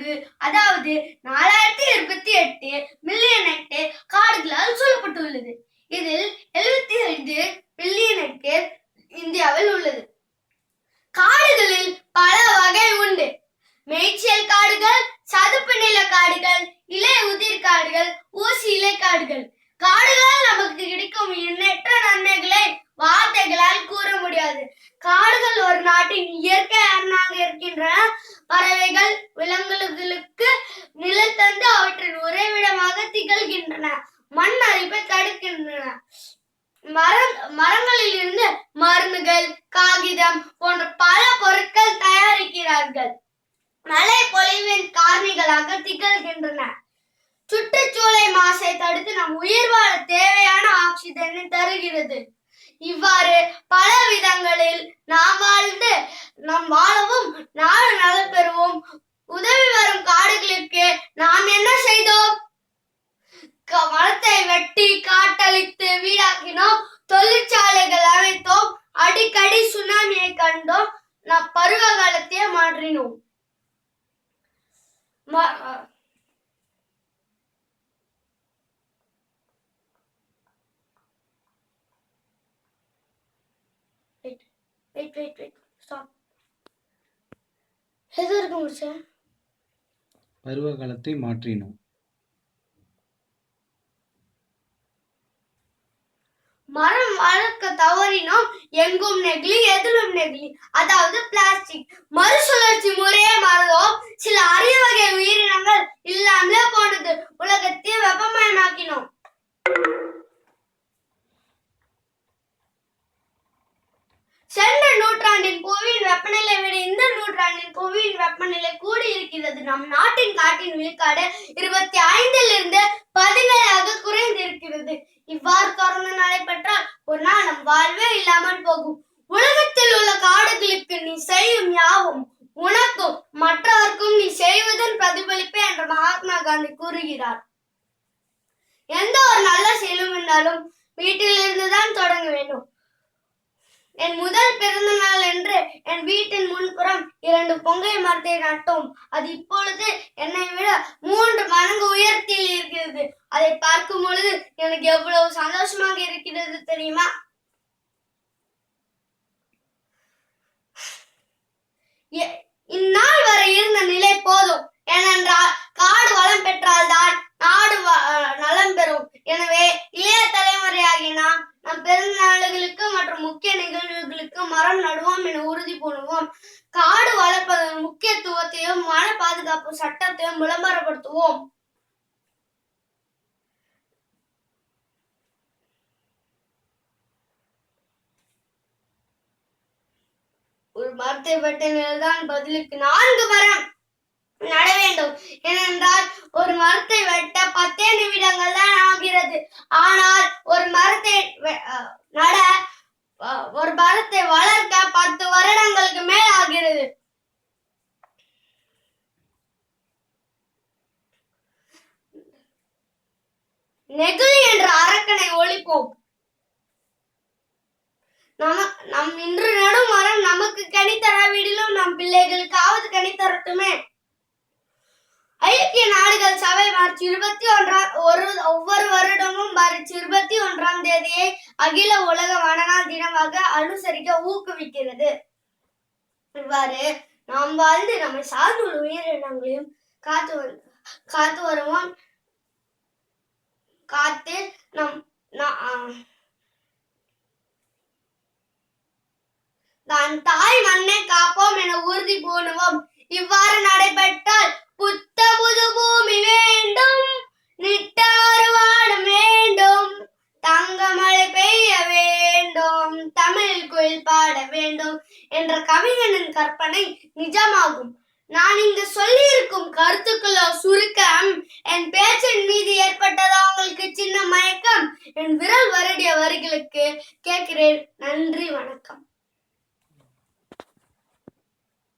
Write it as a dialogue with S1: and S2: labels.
S1: 4 அதாவது 4028 million hectare காடுகளால் சூழப்பட்டுள்ளது. இதில் 75 மில்லியன் ஹெக்டேர் இந்தியாவில் உள்ளது. காடுகளில் பல வகை உண்டு. மேய்ச்சல் காடுகள், சதுப்பு நில காடுகள், இலை உதிர் காடுகள், ஊசி இலை காடுகள். காடுகளால் நமக்கு கிடைக்கும் எண்ணற்ற நன்மைகளை வார்த்தைகளால் கூற முடியாது. காடுகள் ஒரு நாட்டின் இயற்கை அரணாக இருக்கின்றன. பறவைகள், விலங்குகளுக்கு நிழல் தந்து அவற்றின் உறைவிடமாக திகழ்கின்றன. மண் அரிப்பை தடுக்கின்றன. மரங்களில் இருந்து மருந்துகள், காகிதம் போன்ற பல பொருட்கள் தயாரிக்கிறார்கள். மழை பொழிவின் காரணிகளாக திகழ்கின்றன. சுற்றுச்சூழல் மாசை தடுத்து நம் உயிர் வாழ தேவையான ஆக்சிஜனை தருகிறது. இவ்வாறு பல விதங்களில் நாம் வாழவும் நாடு நலம் பெறுவோம். உதவி வரும் காடுகளுக்கு நாம் என்ன செய்தோம்? மரத்தை வெட்டி காட்டழித்து வீடாக்கினோம். தொழிற்சாலைகள் அமைத்தோம். அடிக்கடி சுனாமியை கண்டோம். நாம் பருவ காலத்தையே மாற்றினோம்.
S2: பருவ காலத்தை மாற்றினோம்.
S1: மரம் வளர்க்க தவறினோம். எங்கும் நெகிழி, எதிலும் நெகிழி, அதாவது பிளாஸ்டிக். மறுசுழற்சி முறையை மறந்தோம். சில அரிய வகை உயிரினங்கள் இல்லாமலே போனது. உலகத்தை வெப்பமயமாக்கினோம். சென்ற நூற்றாண்டின் புவியின் வெப்பநிலை விட இந்த நூற்றாண்டின் புவியின் வெப்பநிலை கூடி இருக்கிறது. நம் நாட்டின் காற்றின் விழுக்காடு 25 17 குறைந்திருக்கிறது. இவ்வாறு தொடர்ந்து நடைபெற்றால் ஒரு நாள் நம் வாழ்வே இல்லாமல் போகும். உலகத்தில் உள்ள காடுகளுக்கு நீ செய்யும் யாவும் உனக்கும் மற்றவர்க்கும் நீ செய்வதன் பிரதிபலிப்பே என்று மகாத்மா காந்தி கூறுகிறார். எந்த ஒரு நல்ல செயலும் என்றாலும் வீட்டில் இருந்துதான் தொடங்க வேண்டும். என் முதல் பிறந்த நாள் என்று என் வீட்டின் முன்புறம் 2 பொங்கை மரத்தை நட்டோம். அது இப்பொழுது என்னை விட 3 மடங்கு உயரத்தில் இருக்கிறது. அதை பார்க்கும் பொழுது எனக்கு எவ்வளவு சந்தோஷமாக இருக்கிறது தெரியுமா? இந்நாள் வரை இருந்த நிலை போதும். ஏனென்றால் காடு வளம் பெற்றால்தான் நாடு நலம் பெறும். எனவே இளைய தலைமுறையாகி நாம் நம் பிறந்த நாளுகளுக்கு மற்றும் முக்கிய நிகழ்வுகளுக்கு மரம் நடுவோம் என உறுதி பூணுவோம். காடு வளர்ப்பதன் முக்கியத்துவத்தையும் வன பாதுகாப்பு சட்டத்தையும் விளம்பரப்படுத்துவோம். ஒரு மரத்தை வெட்டினால்தான் பதிலுக்கு 4 மரம் நட வேண்டும். ஏனென்றால் ஒரு மரத்தை வெட்ட 10 நிமிடங்கள் தான் ஆகிறது. ஆனால் ஒரு மரத்தை வளர்க்க 10 வருடங்களுக்கு மேல் ஆகிறது. நெகிழி என்ற அரக்கனை ஒழிப்போம். நம் இன்று நடும் மரம் நமக்கு கனி தராவிடிலும் நம் பிள்ளைகளுக்காவது கனி தரட்டுமே. ஐக்கிய நாடுகள் சபை மார்ச் 21 ஒவ்வொரு வருடமும் மார்ச் 21ஆம் தேதியை அகில உலக வனநாள் தினமாக அனுசரிக்க ஊக்குவிக்கிறது. இவ்வாறு நாம் வாழ்ந்து நம்மை சார்ந்துள்ள உயிரினங்களையும் காத்து வருவோம். காத்து நான் தாய் மண்ணை காப்போம் என உறுதி பூணுவோம். இவ்வாறு நடைபெற்றால் புத்த புது பூமி வேண்டும், நிட்டாறு வானம் வேண்டும், தங்க மழை பெய்ய வேண்டும், தமிழில் குயில் பாட வேண்டும் என்ற கவிஞனின் கற்பனை நிஜமாகும். நான் இங்கு சொல்லியிருக்கும் கருத்துக்களோ சுருக்கம். என் பேச்சின் மீது ஏற்பட்டதா உங்களுக்கு சின்ன மயக்கம்? என் விரல் வருடிய வரிகளுக்கு கேட்கிறேன். நன்றி, வணக்கம்.